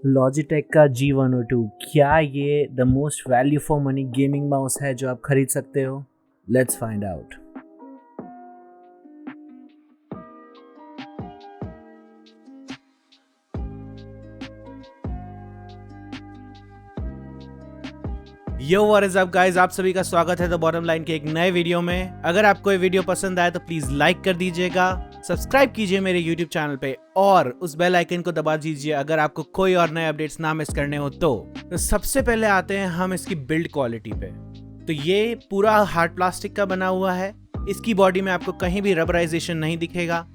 Logitech का G102 क्या ये the most value for money gaming mouse है जो आप खरीद सकते हो? Let's find out. Yo what is up guys, आप सभी का स्वागत है द बॉटम लाइन के एक नए वीडियो में। अगर आपको ये वीडियो पसंद आए तो प्लीज लाइक कर दीजिएगा, सब्सक्राइब कीजिए मेरे यूट्यूब चैनल पे और उस बेल आइकन को दबा दीजिए अगर आपको कोई और नए अपडेट्स ना मिस करने हो तो सबसे पहले आते हैं हम इसकी बिल्ड क्वालिटी पे। तो ये पूरा हार्ड प्लास्टिक का बना हुआ है। इसकी बॉडी में आपको कहीं भी रबराइजेशन नहीं दिखेगा।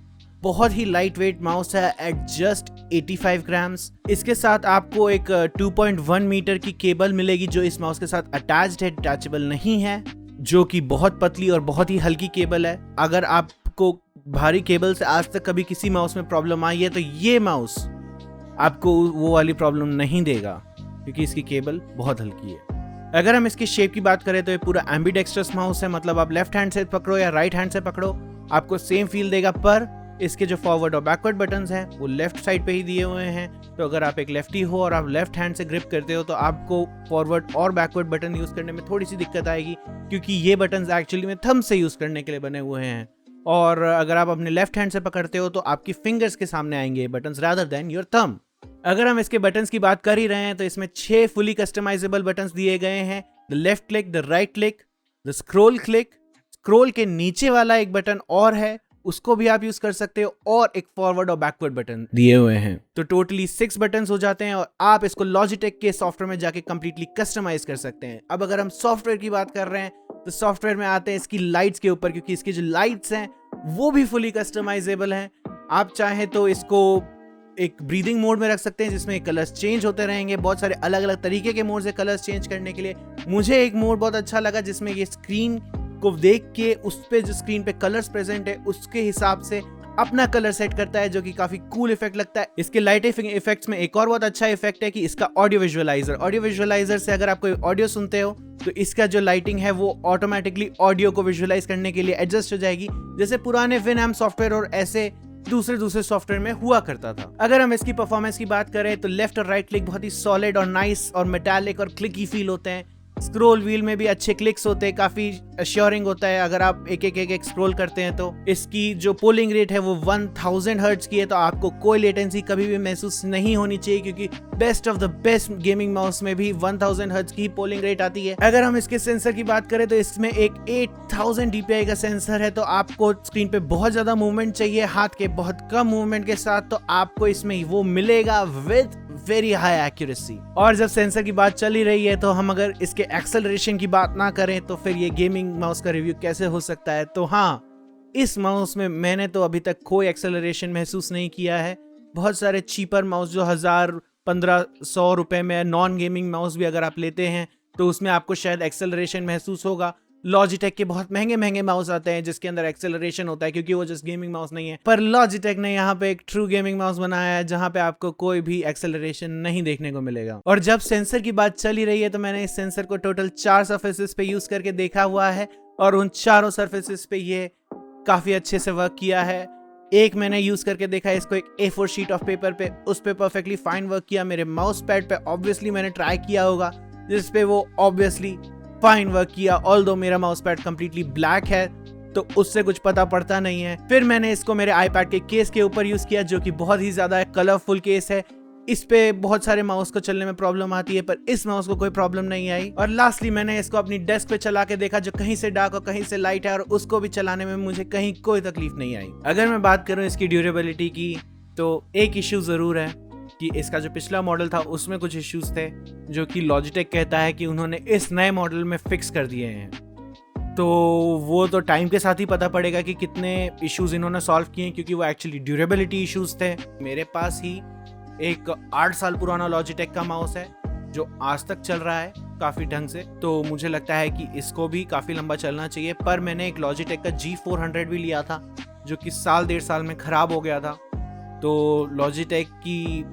बहुत ही लाइट वेट माउस है एट जस्ट 85 ग्राम्स। इसके साथ आपको एक 2.1 मीटर की केबल मिलेगी जो इस माउस के साथ अटैच्ड है, डिटैचेबल नहीं है, जो कि बहुत पतली और बहुत ही हल्की केबल है। अगर आपको भारी केबल से आज तक कभी किसी माउस में प्रॉब्लम आई है तो ये माउस आपको वो वाली प्रॉब्लम नहीं देगा क्योंकि इसकी केबल बहुत हल्की है। अगर हम इसकी शेप की बात करें तो ये पूरा एम्बीडेक्स्ट्रस माउस है, मतलब आप लेफ्ट हैंड से पकड़ो या राइट हैंड से पकड़ो आपको सेम फील देगा, पर इसके जो फॉरवर्ड और बैकवर्ड बटन्स हैं वो लेफ्ट साइड पे ही दिए हुए हैं। तो अगर आप एक लेफ्टी हो और आप लेफ्ट हैंड से ग्रिप करते हो तो आपको फॉरवर्ड और बैकवर्ड बटन यूज करने में थोड़ी सी दिक्कत आएगी क्योंकि ये बटन्स एक्चुअली में थंब से यूज करने के लिए बने हुए हैं। और अगर आप अपने लेफ्ट हैंड से पकड़ते हो तो आपकी फिंगर्स के सामने आएंगे buttons rather than your thumb. अगर हम इसके बटन्स की बात कर ही रहे हैं तो इसमें 6 फुली कस्टमाइजेबल बटन्स दिए गए हैं। The left click, the right click, the scroll click, scroll के नीचे वाला एक बटन और है उसको भी आप यूज कर सकते हो, और एक फॉरवर्ड और बैकवर्ड बटन दिए हुए हैं। तो टोटली 6 बटन्स हो जाते हैं और आप इसको लॉजिटेक के सॉफ्टवेयर में जाके कंप्लीटली कस्टमाइज कर सकते हैं। अब अगर हम सॉफ्टवेयर की बात कर रहे हैं तो सॉफ्टवेयर में आते हैं इसकी लाइट्स के ऊपर, क्योंकि इसकी जो लाइट्स हैं वो भी फुली कस्टमाइजेबल हैं। आप चाहें तो इसको एक ब्रीदिंग मोड में रख सकते हैं जिसमें कलर्स चेंज होते रहेंगे। बहुत सारे अलग अलग तरीके के मोड से कलर्स चेंज करने के लिए मुझे एक मोड बहुत अच्छा लगा जिसमें ये स्क्रीन को देख के उस पे जो स्क्रीन पे कलर्स प्रेजेंट है उसके हिसाब से अपना कलर सेट करता है, जो कि काफी कूल इफेक्ट लगता है। इसके लाइट इफेक्ट्स में एक और बहुत अच्छा इफेक्ट है कि इसका ऑडियो विजुअलाइजर से अगर आप कोई ऑडियो सुनते हो तो इसका जो लाइटिंग है वो ऑटोमेटिकली ऑडियो को विजुअलाइज करने के लिए एडजस्ट हो जाएगी, जैसे पुराने विनएम सॉफ्टवेयर और ऐसे दूसरे सॉफ्टवेयर में हुआ करता था। अगर हम इसकी परफॉर्मेंस की बात करें तो लेफ्ट और राइट क्लिक बहुत ही सॉलिड और नाइस और मेटालिक और क्लिकी फील होते हैं। स्क्रॉल व्हील में भी अच्छे क्लिक्स होते हैं, काफी अश्योरिंग होता है अगर आप एक स्क्रॉल करते हैं तो। इसकी जो पोलिंग रेट है वो 1000 हर्ट्ज की है, तो आपको कोई लेटेंसी कभी भी महसूस नहीं होनी चाहिए क्योंकि best of the best gaming mouse में भी 1000 हर्ट्ज की पोलिंग रेट आती है। अगर हम इसके सेंसर की बात करें तो इसमें एक 8000 DPI का सेंसर है, तो आपको स्क्रीन पे बहुत ज्यादा मूवमेंट चाहिए हाथ के बहुत कम मूवमेंट के साथ, तो आपको इसमें वो मिलेगा विद वेरी हाई एक्यूरेसी। और जब सेंसर की बात चल ही रही है तो हम अगर इसके एक्सेलरेशन की बात ना करें तो फिर ये गेमिंग माउस का रिव्यू कैसे हो सकता है। तो हाँ, इस माउस में मैंने तो अभी तक कोई एक्सेलरेशन महसूस नहीं किया है। बहुत सारे चीपर माउस जो 1000-1500 रुपए में नॉन गेमिंग माउस भी अगर आप लेते हैं तो उसमें आपको शायद एक्सेलरेशन महसूस होगा। लॉजिटेक के बहुत महंगे माउस आते हैं जिसके अंदर एक्सेलरेशन होता है क्योंकि वो जस्ट गेमिंग माउस नहीं है, पर लॉजिटेक ने यहाँ पे एक ट्रू गेमिंग माउस बनाया है जहाँ पे आपको कोई भी एक्सेलरेशन नहीं देखने को मिलेगा। और जब सेंसर की बात चल ही रही है तो मैंने इस सेंसर को टोटल 4 सर्फेसेस पे यूज करके देखा हुआ है और उन चारों सर्फेसेस पे ये काफी अच्छे से वर्क किया है। एक मैंने यूज करके देखा इसको एक A4 शीट ऑफ पेपर पे, उस पे परफेक्टली फाइन वर्क किया। मेरे माउस पैड पे ऑब्वियसली मैंने ट्राई किया होगा जिसपे वो ऑब्वियसली फाइन वर्क किया, ऑल्दो मेरा माउस पैड कंप्लीटली ब्लैक है तो उससे कुछ पता पड़ता नहीं है। फिर मैंने इसको मेरे आईपैड के केस के ऊपर यूज किया जो कि बहुत ही ज्यादा कलरफुल केस है। इस पे बहुत सारे माउस को चलने में प्रॉब्लम आती है पर इस माउस को कोई प्रॉब्लम नहीं आई। और लास्टली मैंने इसको अपनी डेस्क पे चला के देखा जो कहीं से डार्क और कहीं से लाइट है और उसको भी चलाने में मुझे कहीं कोई तकलीफ नहीं आई। अगर मैं बात करूं इसकी ड्यूरेबिलिटी की तो एक इश्यू जरूर है कि इसका जो पिछला मॉडल था उसमें कुछ इश्यूज थे जो कि लॉजिटेक कहता है कि उन्होंने इस नए मॉडल में फिक्स कर दिए हैं। तो वो तो टाइम के साथ ही पता पड़ेगा कि कितने इश्यूज इन्होंने सॉल्व किए हैं, क्योंकि वो एक्चुअली ड्यूरेबिलिटी इश्यूज थे। मेरे पास ही एक 8 साल पुराना लॉजिटेक का माउस है जो आज तक चल रहा है काफी ढंग से, तो मुझे लगता है कि इसको भी काफी लंबा चलना चाहिए। पर मैंने एक लॉजिटेक का G400 भी लिया था जो कि 1.5 साल में खराब हो गया था। तो लॉजिटेक की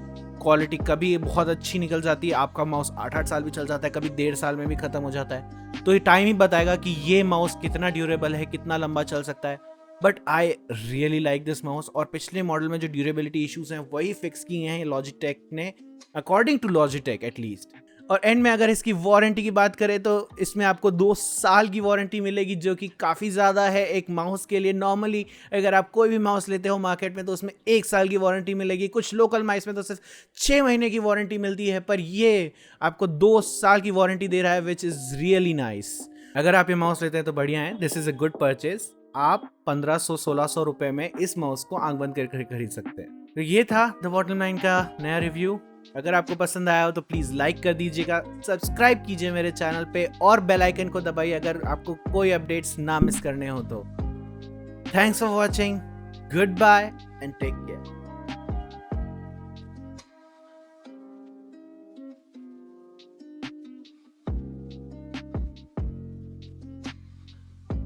क्वालिटी कभी बहुत अच्छी निकल जाती है, आपका माउस 8 साल भी चल जाता है, कभी 1.5 साल में भी खत्म हो जाता है। तो ये टाइम ही बताएगा कि ये माउस कितना ड्यूरेबल है, कितना लंबा चल सकता है। But I really like this mouse. और पिछले मॉडल में जो ड्यूरेबिलिटी इश्यूज हैं वही फिक्स किए हैं लॉजिटेक ने, अकॉर्डिंग टू लॉजिटेक एटलीस्ट। और एंड में अगर इसकी वारंटी की बात करें तो इसमें आपको 2 साल की वारंटी मिलेगी, जो कि काफ़ी ज़्यादा है एक माउस के लिए। नॉर्मली अगर आप कोई भी माउस लेते हो मार्केट में तो उसमें 1 साल की वारंटी मिलेगी, कुछ लोकल माउस में तो सिर्फ 6 महीने की वारंटी मिलती है, पर ये आपको 2 साल की वारंटी दे रहा है, विच इज़ रियली नाइस। अगर आप ये माउस लेते हैं तो बढ़िया है, this is a good purchase. आप 1500-1600 रुपए में इस माउस को आंख बंद करके खरीद सकते हैं। तो ये था द बॉटम लाइन का नया रिव्यू। अगर आपको पसंद आया हो तो प्लीज लाइक कर दीजिएगा, सब्सक्राइब कीजिए मेरे चैनल पे और बेल आइकन को दबाइए अगर आपको कोई अपडेट्स ना मिस करने हो तो। Thanks for watching, goodbye and take care.